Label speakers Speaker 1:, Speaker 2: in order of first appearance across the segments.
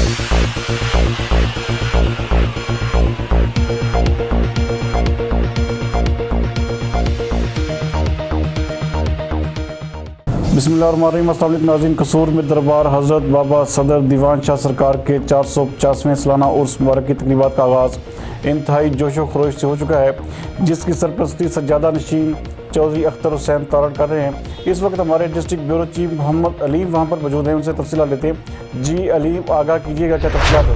Speaker 1: बिस्मिल्लाहिर्रहमानिर्रहीम। अस्सलाम वालेकुम नाज़रीन, कसूर में दरबार हज़रत बाबा सदर दीवान शाह सरकार के 450वें सालाना उर्स मुबारक की तकरीबात का आगाज़ इंतहाई जोशो खरोश से हो चुका है, जिसकी सरपरस्ती सज्जादा नशीन चौधरी अख्तर हुसैन तारड़ कर रहे हैं। इस वक्त हमारे district bureau chief Mohammad Aleem वहाँ पर मौजूद हैं, उनसे तफसीलात लेते हैं। जी अलीम, आगाह कीजिएगा, क्या तफसीलात है?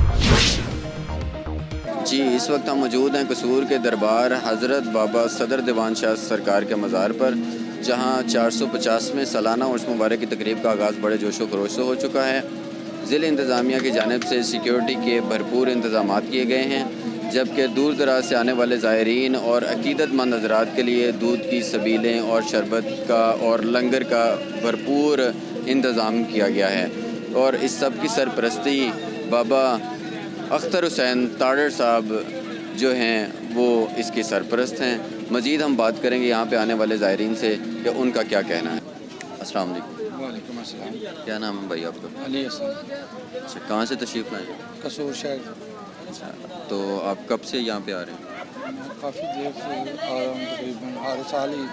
Speaker 2: जी, इस वक्त हम मौजूद हैं कसूर के दरबार हज़रत बाबा सदर दीवान शाह सरकार के मज़ार पर, जहां 450वें सालाना उर्स मुबारक की तकरीब का आगाज़ बड़े जोशो खरोश से हो चुका है। ज़िला इंतज़ामिया की जानिब से सिक्योरिटी के भरपूर इंतज़ाम किए गए हैं, जबकि दूर दराज से आने वाले ज़ायरीन और अक़ीदतमंद हज़रात के लिए दूध की सबीलें और शरबत का और लंगर का भरपूर इंतज़ाम किया गया है। और इस सब की सरपरस्ती बाबा अख्तर हुसैन तारड़ साहब जो हैं वो इसके सरपरस्त हैं। मज़ीद हम बात करेंगे यहाँ पे आने वाले ज़ायरीन से कि उनका क्या कहना है। अस्सलाम वालेकुम।
Speaker 3: वालेकुम अस्सलाम।
Speaker 2: क्या नाम है भाई आपका?
Speaker 3: अली हसन।
Speaker 2: अच्छा, कहाँ से तशरीफ़ लाए?
Speaker 3: कसूर शहर।
Speaker 2: अच्छा, तो आप कब से यहाँ पे आ रहे हैं?
Speaker 3: काफ़ी देर से आ रहा हूँ, तकरीबन हर साल ही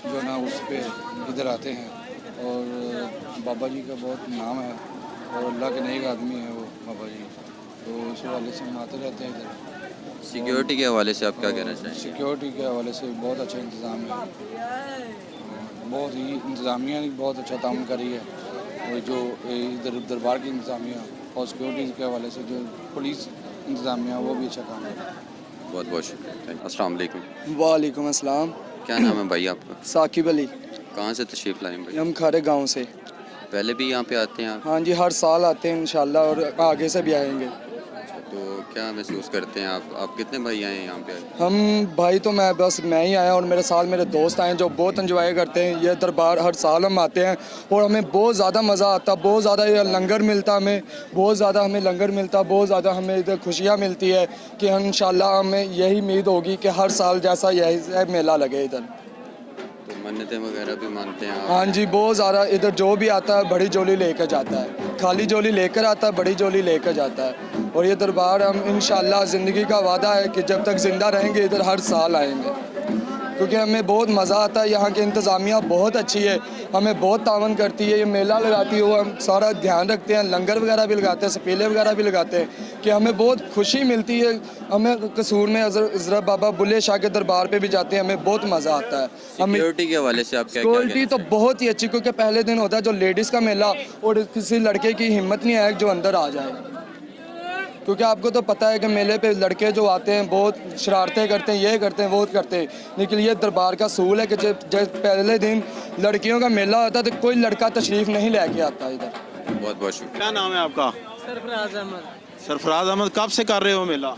Speaker 3: जो ना उस पर इधर आते हैं, और बाबा जी का बहुत नाम है और अल्लाह के नेक आदमी है वो बाबा जी, तो इस हवाले से हम आते रहते हैं इधर।
Speaker 2: सिक्योरिटी के हवाले से आप क्या कहना चाहेंगे?
Speaker 3: सिक्योरिटी के हवाले से बहुत अच्छा इंतज़ाम है, बहुत ही इंतज़ामिया बहुत अच्छा काम करी है, और जो इधर दरबार की इंतज़ामिया और सिक्योरिटी के हवाले से जो पुलिस इंतज़ामिया वो भी अच्छा काम है।
Speaker 2: बहुत बहुत शुक्रिया, थैंक यू। अस्सलाम वालेकुम।
Speaker 4: वालेकुम अस्सलाम।
Speaker 2: क्या नाम है भाई आपका?
Speaker 4: साकिब अली।
Speaker 2: कहाँ से तशरीफ़ लाए भाई?
Speaker 4: हम खारे गांव से।
Speaker 2: पहले भी यहाँ पे आते हैं आप?
Speaker 4: हाँ जी, हर साल आते हैं इंशाल्लाह, और आगे से भी आएंगे।
Speaker 2: तो क्या महसूस करते हैं आप कितने भाई आए हैं यहाँ पे?
Speaker 4: हम भाई तो मैं ही आया, और मेरे साथ मेरे दोस्त आए जो बहुत एंजॉय करते हैं ये दरबार। हर साल हम आते हैं और हमें बहुत ज़्यादा मज़ा आता, बहुत ज़्यादा ये लंगर मिलता, हमें बहुत ज़्यादा लंगर मिलता, बहुत ज़्यादा हमें इधर खुशियाँ मिलती है कि इंशाल्लाह हमें यही उम्मीद होगी कि हर साल जैसा यही मेला लगे इधर।
Speaker 2: तो मन्नतें वगैरह भी मानते हैं आप?
Speaker 4: हाँ जी, बहुत ज़्यादा। इधर जो भी आता है बड़ी झोली लेकर जाता है, खाली झोली लेकर आता है, बड़ी झोली लेकर जाता है। और ये दरबार हम इंशाल्लाह ज़िंदगी का वादा है कि जब तक ज़िंदा रहेंगे इधर हर साल आएंगे, क्योंकि हमें बहुत मज़ा आता है। यहाँ की इंतज़ामिया बहुत अच्छी है, हमें बहुत तावन करती है। ये मेला लगाती है वो हम सारा ध्यान रखते हैं, लंगर वगैरह भी लगाते हैं, सपीले वगैरह भी लगाते हैं, कि हमें बहुत खुशी मिलती है। हमें कसूर में हज़रत बाबा बुल्ले शाह के दरबार पे भी जाते हैं, हमें बहुत मज़ा आता है।
Speaker 2: सिक्योरिटी के हवाले से आप क्या
Speaker 4: सिक्योरिटी तो बहुत ही अच्छी, क्योंकि पहले दिन होता है जो लेडीज़ का मेला, और किसी लड़के की हिम्मत नहीं है जो अंदर आ जाए, क्योंकि आपको तो पता है कि मेले पे लड़के जो आते हैं बहुत शरारतें करते हैं, ये करते हैं वो करते हैं। लेकिन ये दरबार का सूल है कि जब पहले दिन लड़कियों का मेला होता है तो कोई लड़का तशरीफ़ नहीं लेके आता इधर।
Speaker 2: बहुत बहुत शुक्रिया।
Speaker 5: क्या नाम है आपका?
Speaker 6: सरफराज अहमद।
Speaker 5: सरफराज अहमद। कब से कर रहे हो मेला?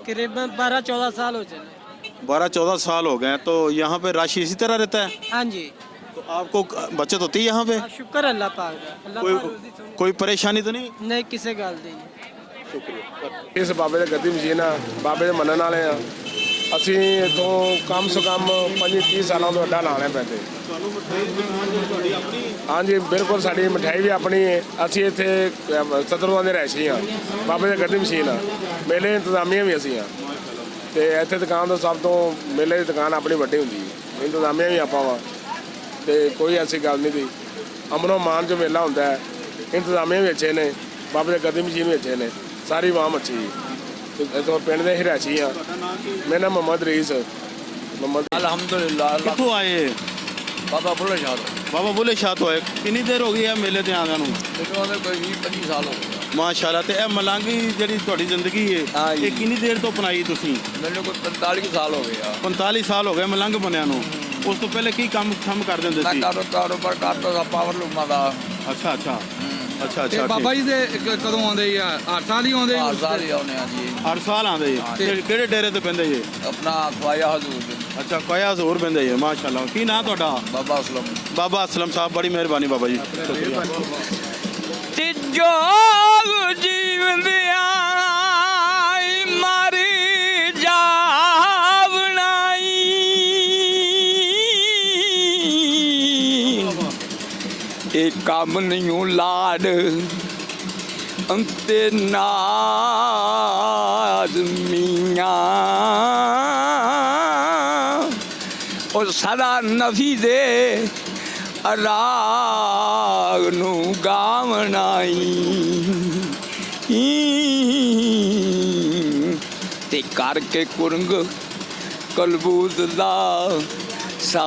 Speaker 6: करीबन 12-14 साल हो चले।
Speaker 5: 12-14 साल हो गए। तो यहाँ पे रश इसी तरह रहता है?
Speaker 6: हाँ जी।
Speaker 5: तो आपको बचत होती है यहाँ पे?
Speaker 6: शुक्र अल्लाह पाक दा।
Speaker 5: कोई परेशानी तो नहीं?
Speaker 6: नहीं, किसी गल दी।
Speaker 7: ਇਸ ਬਾਬੇ ਦੇ ਗੱਦੀ ਮਸ਼ੀਨ ਆ, ਬਾਬੇ ਦੇ ਮੰਨਣ ਵਾਲੇ ਆ ਅਸੀਂ। ਇੱਥੋਂ ਕਮ ਸੇ ਕਮ 25-30 ਸਾਲਾਂ ਤੋਂ ਅੱਡਾ ਲਾਣੇ ਪੈਂਦੇ।
Speaker 5: ਤੁਹਾਨੂੰ ਮਠਿਆਈ ਤੁਹਾਡੀ ਆਪਣੀ?
Speaker 7: ਹਾਂਜੀ ਬਿਲਕੁਲ, ਸਾਡੀ ਮਠਿਆਈ ਵੀ ਆਪਣੀ ਹੈ। ਅਸੀਂ ਇੱਥੇ ਸਤਰੂਆਂ ਦੇ ਰਹਿਸ਼ੀ ਆ, ਬਾਬੇ ਦੇ ਗੱਦੀ ਮਸ਼ੀਨ ਆ, ਮੇਲੇ ਇੰਤਜ਼ਾਮੀਆਂ ਵੀ ਅਸੀਂ ਆ। ਅਤੇ ਇੱਥੇ ਦੁਕਾਨ ਤੋਂ ਸਭ ਤੋਂ ਮੇਲੇ ਦੀ ਦੁਕਾਨ ਆਪਣੀ ਵੱਡੀ ਹੁੰਦੀ ਹੈ, ਇੰਤਜ਼ਾਮੀਆਂ ਵੀ ਆਪਾਂ ਵਾ, ਅਤੇ ਕੋਈ ਐਸੀ ਗੱਲ ਨਹੀਂ ਦੀ। ਅਮਨੋ ਮਾਨ ਜੋ ਮੇਲਾ ਹੁੰਦਾ ਹੈ, ਇੰਤਜ਼ਾਮੀਆਂ ਵੀ ਅੱਛੇ ਨੇ, ਬਾਬੇ ਦੇ ਗੱਦੀ ਮਸ਼ੀਨ ਵੀ ਅੱਛੇ ਨੇ, ਸਾਰੀ ਵਾਮ ਅੱਛੀ। ਇੱਥੋਂ ਪਿੰਡ ਦੇ ਹਿਰਾਸ਼ੀ ਆ। ਮੇਰਾ ਨਾਮ ਮੁਹੰਮਦ ਰਈਸ।
Speaker 5: ਅਲਹਮਦੁਲਿल्लाह। ਕਿੱਥੋਂ ਆਏ?
Speaker 3: बाबा बुल्ले शाह।
Speaker 5: ਬਾਬਾ ਬੁੱਲੇ ਸ਼ਾਹ ਤੋਂ ਆਏ। ਕਿੰਨੀ ਦੇਰ ਹੋ ਗਈ ਹੈ ਮੇਲੇ ਤੇ ਆਉਂਦਿਆਂ ਨੂੰ?
Speaker 3: कोई 20-25 साल हो गए।
Speaker 5: ਮਾਸ਼ਾਅੱਲਾ। ਤੇ ਇਹ ਮਲੰਗ ਜਿਹੜੀ ਤੁਹਾਡੀ ਜ਼ਿੰਦਗੀ ਹੈ ਇਹ ਕਿੰਨੀ ਦੇਰ ਤੋਂ ਅਪਣਾਈ ਤੁਸੀਂ?
Speaker 3: मैंने कोई 45 साल हो गए।
Speaker 5: 45 ਸਾਲ ਹੋ ਗਏ ਮਲੰਗ ਬਣਿਆਂ ਨੂੰ। ਉਸ ਤੋਂ ਪਹਿਲੇ ਕੀ ਕੰਮ ਕਰਦੇ ਹੁੰਦੇ ਸੀ?
Speaker 3: कारोबार करता था पावर लूमा का।
Speaker 5: ਅੱਛਾ ਅੱਛਾ ਅੱਛਾ
Speaker 8: ਤੇ
Speaker 5: ਅੱਛਾ।
Speaker 8: ਬਾਬਾ ਜੀ ਦੇ ਕਦੋਂ ਆਉਂਦੇ ਆ? ਹਰ ਸਾਲ ਹੀ ਆਉਂਦੇ?
Speaker 3: हर साल ही आने जी।
Speaker 5: ਹਰ ਸਾਲ ਆਉਂਦੇ ਜੀ? ਤੇ ਕਿਹੜੇ ਡੇਰੇ ਤੇ ਪੈਂਦੇ ਜੀ?
Speaker 3: अपना ख्वाजा हजूर
Speaker 5: ਅੱਛਾ, ਕੋਇਆ ਜ਼ੋਰ ਪੈਂਦੇ ਜੀ। ਮਾਸ਼ਾਅੱਲਾ। ਕੀ ਨਾਂ ਤੁਹਾਡਾ?
Speaker 3: बाबा असलम।
Speaker 5: ਬਾਬਾ ਅਸਲਮ ਸਾਹਿਬ, ਬੜੀ ਮਿਹਰਬਾਨੀ ਬਾਬਾ ਜੀ, ਸ਼ੁਕਰੀਆ।
Speaker 6: ਤਿਜੋ ਜੀਵੰਦਿਆਂ ਮਾਰੀ ਜਾਵਣਾਈ, ਇਹ ਕੰਮ ਨਹੀਂ ਲਾਡ
Speaker 9: ਤੇ ਨਾਜ਼ ਮੀਆਂ ਉਹ ਸਦਾ ਨਫੀ ਦੇ ਰਾਗ ਨੂੰ ਗਾਵਣਾਈ ਤੇ ਕਰਕੇ ਕੁਰੰਗ ਕਲਬੂਤ ਦਾ ਸਾ